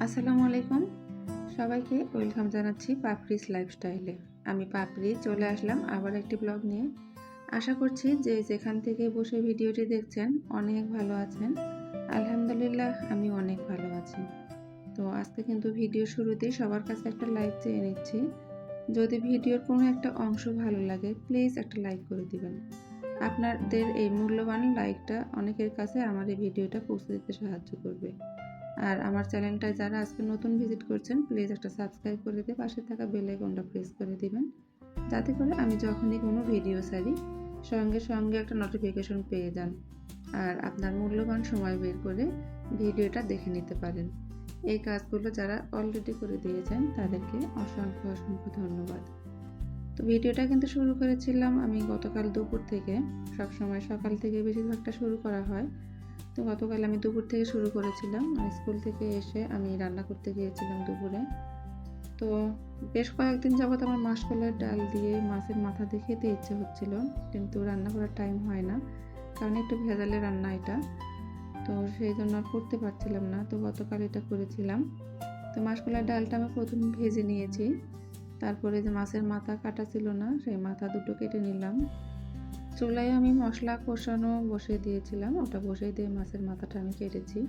আসসালামু আলাইকুম, সবাইকে ওয়েলকাম জানাচ্ছি পাপড়িস লাইফস্টাইলে। আমি পাপড়ি চলে আসলাম আবার একটি ব্লগ নিয়ে। আশা করছি যে যেখান থেকে বসে ভিডিওটি দেখছেন অনেক ভালো আছেন। আলহামদুলিল্লাহ আমি অনেক ভালো আছি। তো আজকে কিন্তু ভিডিও শুরুতেই সবার কাছে একটা লাইক চেয়ে নিচ্ছি। যদি ভিডিওর কোনো একটা অংশ ভালো লাগে প্লিজ একটা লাইক করে দিবেন। আপনাদের এই মূল্যবান লাইকটা অনেকের কাছে আমার এই ভিডিওটা পৌঁছে দিতে সাহায্য করবে। আর আমার চ্যানেলটায় যারা আজকে নতুন ভিজিট করছেন প্লিজ একটা সাবস্ক্রাইব করে দিয়ে পাশে থাকা বেল আইকনটা প্রেস করে দিবেন, যাতে করে আমি যখনই কোনো ভিডিও ছাড়ি সঙ্গে সঙ্গে একটা নোটিফিকেশন পেয়ে যান আর আপনার মূল্যবান সময় বের করে ভিডিওটা দেখে নিতে পারেন। এই কাজগুলো যারা অলরেডি করে দিয়েছেন তাদেরকে অসংখ্য অসংখ্য ধন্যবাদ। তো ভিডিওটা কিন্তু শুরু করেছিলাম আমি গতকাল দুপুর থেকে। সবসময় সকাল থেকে বেশিরভাগটা শুরু করা হয়, তো গতকাল আমি দুপুর থেকে শুরু করেছিলাম। স্কুল থেকে এসে আমি রান্না করতে গিয়েছিলাম দুপুরে। তো বেশ কয়েকদিন যাবত আমার মাসকলাইয়ের ডাল দিয়ে মাছের মাথা দিয়ে খেতে ইচ্ছে হচ্ছিল, কিন্তু রান্না করার টাইম হয় না, কারণ একটু ভেজালের রান্না এটা। তো সেই জন্য আর করতে পারছিলাম না। তো গতকাল এটা করেছিলাম। তো মাসকলাইয়ের ডালটা আমি প্রথমে ভেজে নিয়েছি, তারপরে যে মাছের মাথা কাটা ছিল না সেই মাথা দুটো কেটে নিলাম। চুলায় আমি মশলা কষানো বসিয়ে দিয়েছিলাম, ওটা বসিয়ে দিয়ে মাছের মাথাটা আমি কেটেছি।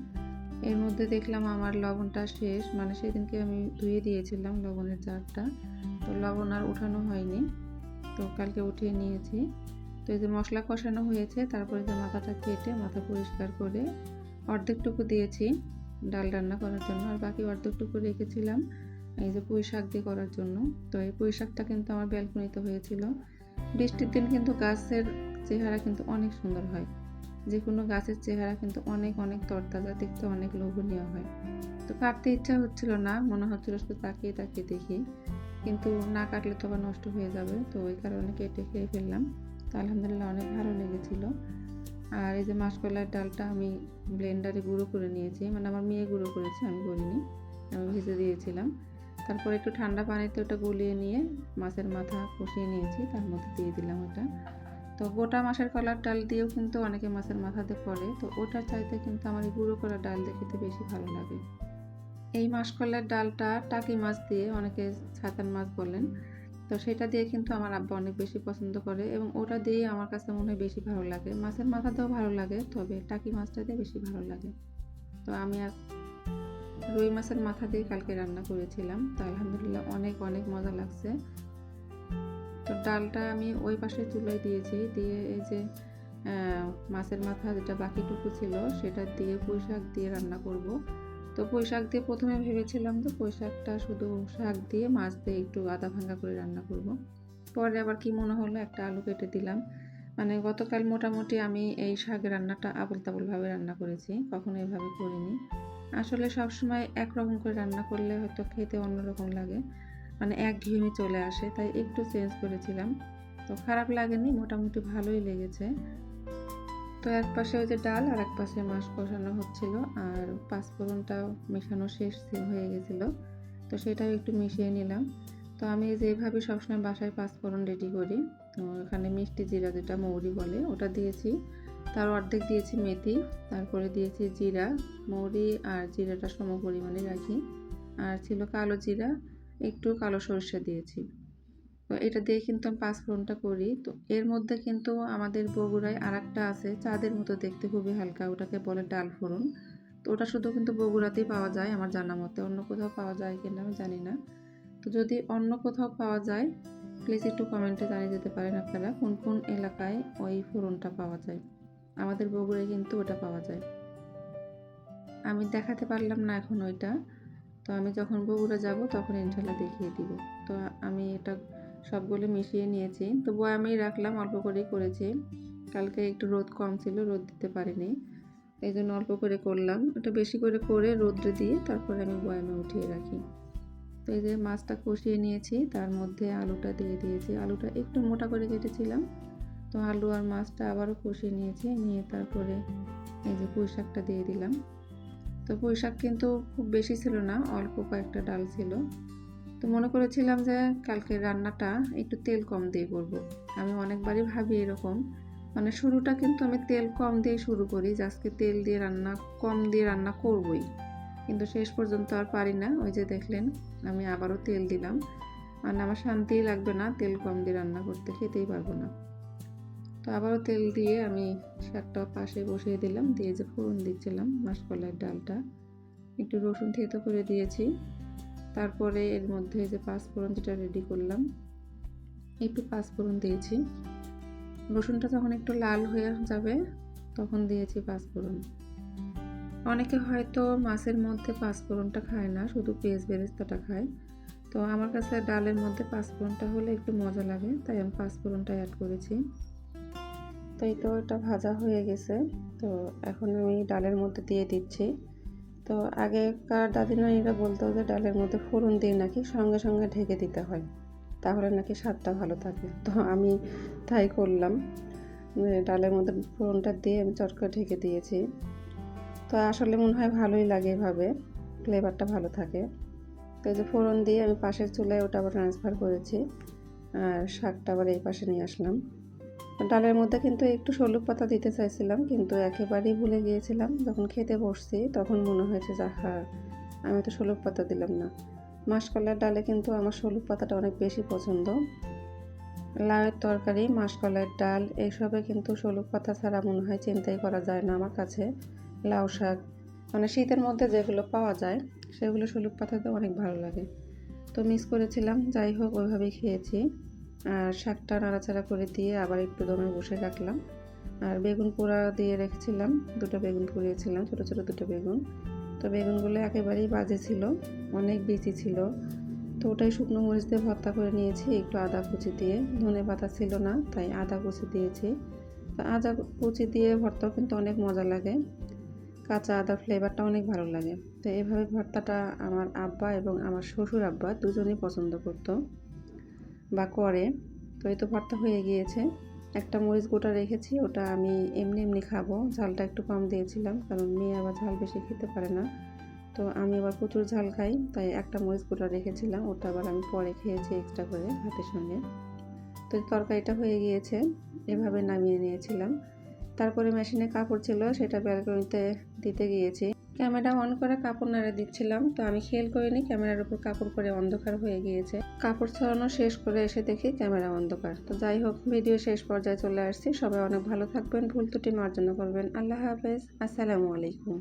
এর মধ্যে দেখলাম আমার লবণটা শেষ, মানে সেদিনকে আমি ধুয়ে দিয়েছিলাম লবণের জারটা, তো লবণ আর উঠানো হয়নি, তো কালকে উঠিয়ে নিয়েছি। তো এই যে মশলা কষানো হয়েছে, তারপরে যে মাথাটা কেটে মাথা পরিষ্কার করে অর্ধেকটুকু দিয়েছি ডাল রান্না করার জন্য, আর বাকি অর্ধেকটুকু রেখেছিলাম এই যে পুঁই শাক দিয়ে করার জন্য। তো এই পুঁই শাকটা কিন্তু আমার ব্যালকনিতে হয়েছিল। বৃষ্টির দিন কিন্তু গাছের চেহারা কিন্তু অনেক সুন্দর হয়, যে কোনো গাছের চেহারা কিন্তু অনেক অনেক তরতাজা, দেখতে অনেক লোভনীয় হয়। তো কাটতে ইচ্ছা হচ্ছিল না, মনে হচ্ছিল শুধু তাকিয়ে তাকিয়ে দেখি, কিন্তু না কাটলে তো আবার নষ্ট হয়ে যাবে, তো ওই কারণে কেটে খেয়ে ফেললাম। তো আলহামদুলিল্লাহ অনেক ভালো লেগেছিল। আর এই যে মাসকলাইয়ের ডালটা আমি ব্লেন্ডারে গুঁড়ো করে নিয়েছি, মানে আমার মেয়ে গুঁড়ো করেছে, আমি করিনি, আমি ভেজে দিয়েছিলাম। তারপর একটু ঠান্ডা পানিতে ওটা গলিয়ে নিয়ে মাছের মাথা কষিয়ে নিয়েছি, তার মধ্যে দিয়ে দিলাম ওটা। তো গোটা মাছের কলার ডাল দিয়েও কিন্তু অনেকে মাছের মাথাতে করে, তো ওটার চাইতে কিন্তু আমার এই গুঁড়ো করা ডাল দিয়ে খেতে বেশি ভালো লাগে। এই মাসকলাইয়ের ডালটা টাকি মাছ দিয়ে, অনেকে ছাতান মাছ বলেন, তো সেটা দিয়ে কিন্তু আমার আব্বা অনেক বেশি পছন্দ করে, এবং ওটা দিয়ে আমার কাছে মনে হয় বেশি ভালো লাগে। মাছের মাথাতেও ভালো লাগে, তবে টাকি মাছটা দিয়ে বেশি ভালো লাগে। তো আমি আর রুই মাছের মাথা দিয়ে কালকে রান্না করেছিলাম, তো আলহামদুলিল্লাহ অনেক অনেক মজা লাগছে। তো ডালটা আমি ওই পাশে চুলায় দিয়েছি, দিয়ে এই যে মাছের মাথা যেটা বাকিটুকু ছিল সেটা দিয়ে পুঁই শাক দিয়ে রান্না করব। তো পুঁই শাক দিয়ে প্রথমে ভেবেছিলাম যে পুঁই শাকটা শুধু শাক দিয়ে মাছ দিয়ে একটু আধা ভাঙা করে রান্না করব। পরে আবার কি মনে হলো, একটা আলু কেটে দিলাম। মানে গতকাল মোটামুটি আমি এই শাক রান্নাটা আবল তাবলভাবে রান্না করেছি, কখনো এভাবে করিনি। আসলে সবসময় একরকম করে রান্না করলে হয়তো খেতে অন্যরকম লাগে, মানে একঘেয়েমি চলে আসে, তাই একটু চেঞ্জ করেছিলাম। তো খারাপ লাগেনি, মোটামুটি ভালোই লেগেছে। তো এক পাশে ওই যে ডাল আর এক পাশে মাছ কষানো হচ্ছিল, আর পাঁচফোড়নটাও মেশানো শেষ হয়ে গেছিল, তো সেটাও একটু মিশিয়ে নিলাম। তো আমি যেভাবে সবসময় বাসায় পাঁচফোড়ন রেডি করি, তো এখানে মিষ্টি জিরা যেটা মৌরি বলে ওটা দিয়েছি, তার অর্ধেক দিয়েছি মেথি, তারপরে দিয়েছি জিরা। মৌরি আর জিরাটা সম পরিমাণে রাখি, আর ছিল কালো জিরা, একটু কালো সরষে দিয়েছি। তো এটা দিয়ে কিন্তু আমি পাঁচফোড়নটা করি। তো এর মধ্যে কিন্তু আমাদের বগুড়ায় আর একটা আছে চাঁদের মতো দেখতে, খুবই হালকা, ওটাকে বলে ডাল ফোড়ন। তো ওটা শুধু কিন্তু বগুড়াতেই পাওয়া যায় আমার জানা মতে, অন্য কোথাও পাওয়া যায় কিনা আমি জানি না। তো যদি অন্য কোথাও পাওয়া যায় প্লিজ একটু কমেন্টে জানিয়ে যেতে পারেন আপনারা কোন কোন এলাকায় ওই ফোড়নটা পাওয়া যায়। আমাদের বগুড়ায় কিন্তু ওটা পাওয়া যায়। আমি দেখাতে পারলাম না এখন ওইটা, তো আমি যখন বগুড়া যাব তখন ইনশাল্লাহ দেখিয়ে দিব। তো আমি এটা সবগুলো মিশিয়ে নিয়েছি, তো বয়ামেই রাখলাম, অল্প করেই করেছি। কালকে একটু রোদ কম ছিল, রোদ দিতে পারিনি, এই জন্য অল্প করে করলাম। এটা বেশি করে করে রোদ্রে দিয়ে তারপরে আমি বয়ামে উঠিয়ে রাখি। তো এই যে মাছটা কষিয়ে নিয়েছি, তার মধ্যে আলুটা দিয়ে দিয়েছি, আলুটা একটু মোটা করে কেটেছিলাম। তো আলু আর মাছটা আবারও কষিয়ে নিয়েছি, নিয়ে তারপরে এই যে পুঁই শাকটা দিয়ে দিলাম। তো পুঁই শাক কিন্তু খুব বেশি ছিল না, অল্প কয়েকটা ডাল ছিল। তো মনে করেছিলাম যে কালকে রান্নাটা একটু তেল কম দিয়ে করব। আমি অনেকবারই ভাবি এরকম, মানে শুরুটা কিন্তু আমি তেল কম দিয়ে শুরু করি, যে আজকে তেল দিয়ে রান্না কম দিয়ে রান্না করবই। কিন্তু শেষ পর্যন্ত আর পারি না। ওই যে দেখলেন আমি আবারও তেল দিলাম, মানে আমার শান্তিই লাগবে না তেল কম দিয়ে রান্না করতে, খেতেই পারবো না। তো আবারও তেল দিয়ে আমি শাকটা পাশে বসিয়ে দিলাম, দিয়ে যে ফোড়ন দিচ্ছিলাম মাসকলাইয়ের ডালটা, একটু রসুন থেতো করে দিয়েছি। তারপরে এর মধ্যে যে পাঁচফোড়ন যেটা রেডি করলাম, একটু পাঁচফোড়ন দিয়েছি। রসুনটা যখন একটু লাল হয়ে যাবে তখন দিয়েছি পাঁচফোড়ন। অনেকে হয়তো মাছের মধ্যে পাঁচফোড়নটা খায় না, শুধু পেঁয়াজ বেরেস্তাটা খায়। তো আমার কাছে ডালের মধ্যে পাঁচফোড়নটা হলে একটু মজা লাগে, তাই আমি পাঁচফোড়নটা অ্যাড করেছি। তো এই তো এটা ভাজা হয়ে গেছে। তো এখন আমি ডালের মধ্যে দিয়ে দিচ্ছি। তো আগেকার দাদিনানিরা বলতো যে ডালের মধ্যে ফোড়ন দিয়ে নাকি সঙ্গে সঙ্গে ঢেকে দিতে হয়, তাহলে নাকি স্বাদটা ভালো থাকে। তো আমি তাই করলাম, ডালের মধ্যে ফোড়নটা দিয়ে আমি চট করে ঢেকে দিয়েছি। তো আসলে মনে হয় ভালোই লাগে, এভাবে ফ্লেভারটা ভালো থাকে। তো এই যে ফোড়ন দিয়ে আমি পাশের চুলায় ওটা আবার ট্রান্সফার করেছি, আর শাকটা আবার এই পাশে নিয়ে আসলাম। ডালের মধ্যে কিন্তু একটু শলুক পাতা দিতে চাইছিলাম, কিন্তু একেবারেই ভুলে গিয়েছিলাম। যখন খেতে বসছি তখন মনে হয়েছে যে হ্যাঁ, আমি তো শলুক পাতা দিলাম না। মাসকলাইয়ের ডালে কিন্তু আমার শলুক পাতাটা অনেক বেশি পছন্দ। লাউয়ের তরকারি, মাসকলাইয়ের ডাল এইসবে কিন্তু শলুক পাতা ছাড়া মনে হয় চিন্তাই করা যায় না আমার কাছে। লাউ শাক, মানে শীতের মধ্যে যেগুলো পাওয়া যায় সেগুলো শলুক পাতাতে অনেক ভালো লাগে। তো মিস করেছিলাম, যাই হোক ওইভাবেই খেয়েছি। আর শাকটা নাড়াচাড়া করে দিয়ে আবার একটু দমে বসে রাখলাম। আর বেগুন পোড়া দিয়ে রেখেছিলাম, দুটো বেগুন পুড়িয়েছিলাম, ছোটো ছোটো দুটো বেগুন। তো বেগুনগুলো একেবারেই বাজে ছিল, অনেক বেশি ছিল। তো ওটাই শুকনো মরিচ দিয়ে ভর্তা করে নিয়েছি, একটু আদা কুচি দিয়ে। ধনে পাতা ছিল না, তাই আদা কুচি দিয়েছি। তো আদা কুচি দিয়ে ভর্তাও কিন্তু অনেক মজা লাগে, কাঁচা আদার ফ্লেভারটা অনেক ভালো লাগে। তো এভাবে ভর্তাটা আমার আব্বা এবং আমার শ্বশুর আব্বা দুজনেই পছন্দ করতো বা করে। তো এই তো ভর্তা হয়ে গিয়েছে। একটা মরিচ গোটা রেখেছি, ওটা আমি এমনি এমনি খাবো, ঝালটা একটু কম দিয়েছিলাম, কারণ মেয়ে আবার ঝাল বেশি খেতে পারে না। তো আমি আবার প্রচুর ঝাল খাই, তাই একটা মরিচ গোটা রেখেছিলাম, ওটা আবার আমি পরে খেয়েছি এক্সট্রা করে ভাতের সঙ্গে। তো তরকারিটা হয়ে গিয়েছে, এভাবে নামিয়ে নিয়েছিলাম। তারপরে মেশিনে কাপড় ছিল, সেটা ব্যালকনিতে দিতে গিয়েছি। ক্যামেরা অন করে কাপড় নাড়ে দিচ্ছিলাম, তো আমি খেয়াল করিনি ক্যামেরার উপর কাপড় পরে অন্ধকার হয়ে গিয়েছে। কাপড় ছড়ানো শেষ করে এসে দেখি ক্যামেরা অন্ধকার। তো যাই হোক, ভিডিও শেষ পর্যায়ে চলে আসছি। সবাই অনেক ভালো থাকবেন, ভুল ত্রুটি মার্জনা করবেন। আল্লাহ হাফেজ, আসসালামু আলাইকুম।